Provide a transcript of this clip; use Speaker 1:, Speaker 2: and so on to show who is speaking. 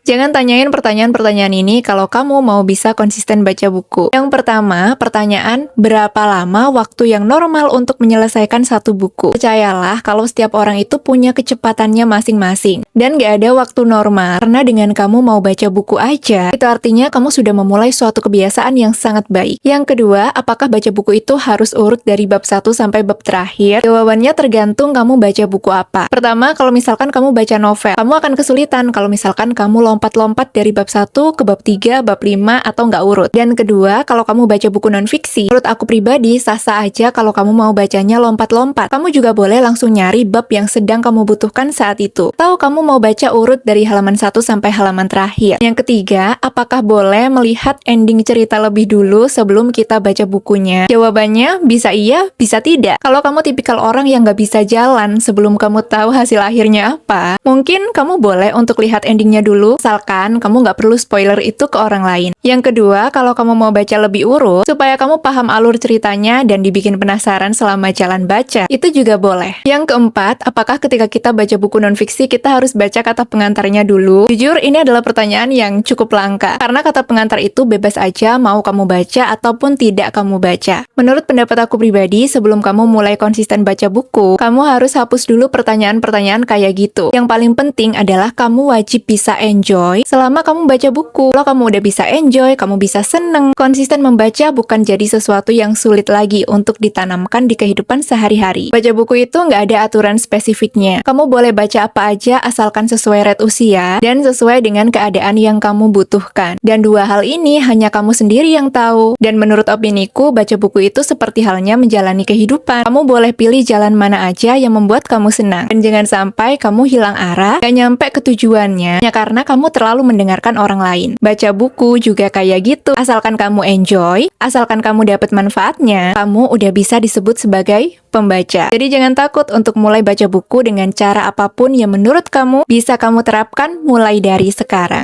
Speaker 1: Jangan tanyain pertanyaan-pertanyaan ini kalau kamu mau bisa konsisten baca buku. Yang pertama, pertanyaan berapa lama waktu yang normal untuk menyelesaikan satu buku? Percayalah kalau setiap orang itu punya kecepatannya masing-masing. Dan gak ada waktu normal, karena dengan kamu mau baca buku aja, itu artinya kamu sudah memulai suatu kebiasaan yang sangat baik. Yang kedua, apakah baca buku itu harus urut dari bab 1 sampai bab terakhir? Jawabannya tergantung kamu baca buku apa. Pertama, kalau misalkan kamu baca novel, kamu akan kesulitan kalau misalkan kamu lompat-lompat dari bab 1 ke bab 3, bab 5, atau nggak urut. Dan kedua, kalau kamu baca buku non-fiksi, menurut aku pribadi, sah-sah aja kalau kamu mau bacanya lompat-lompat. Kamu juga boleh langsung nyari bab yang sedang kamu butuhkan saat itu. Tahu kamu mau baca urut dari halaman 1 sampai halaman terakhir. Yang ketiga, apakah boleh melihat ending cerita lebih dulu sebelum kita baca bukunya? Jawabannya, bisa iya, bisa tidak. Kalau kamu tipikal orang yang nggak bisa jalan sebelum kamu tahu hasil akhirnya apa, mungkin kamu boleh untuk lihat endingnya dulu, misalkan kamu nggak perlu spoiler itu ke orang lain. Yang kedua, kalau kamu mau baca lebih urut, supaya kamu paham alur ceritanya dan dibikin penasaran selama jalan baca, itu juga boleh. Yang keempat, apakah ketika kita baca buku non-fiksi, kita harus baca kata pengantarnya dulu? Jujur, ini adalah pertanyaan yang cukup langka, karena kata pengantar itu bebas aja mau kamu baca ataupun tidak kamu baca. Menurut pendapat aku pribadi, sebelum kamu mulai konsisten baca buku, kamu harus hapus dulu pertanyaan-pertanyaan kayak gitu. Yang paling penting adalah kamu wajib bisa enjoy selama kamu baca buku. Kalau kamu udah bisa enjoy, kamu bisa seneng. Konsisten membaca bukan jadi sesuatu yang sulit lagi untuk ditanamkan di kehidupan sehari-hari. Baca buku itu nggak ada aturan spesifiknya. Kamu boleh baca apa aja asalkan sesuai rate usia dan sesuai dengan keadaan yang kamu butuhkan. Dan dua hal ini hanya kamu sendiri yang tahu. Dan menurut opiniku, baca buku itu seperti halnya menjalani kehidupan. Kamu boleh pilih jalan mana aja yang membuat kamu senang. Dan jangan sampai kamu hilang arah, gak nyampe ke tujuannya, ya karena kamu terlalu mendengarkan orang lain. Baca buku juga kayak gitu. Asalkan kamu enjoy, asalkan kamu dapat manfaatnya, kamu udah bisa disebut sebagai pembaca. Jadi jangan takut untuk mulai baca buku dengan cara apapun yang menurut kamu bisa kamu terapkan mulai dari sekarang.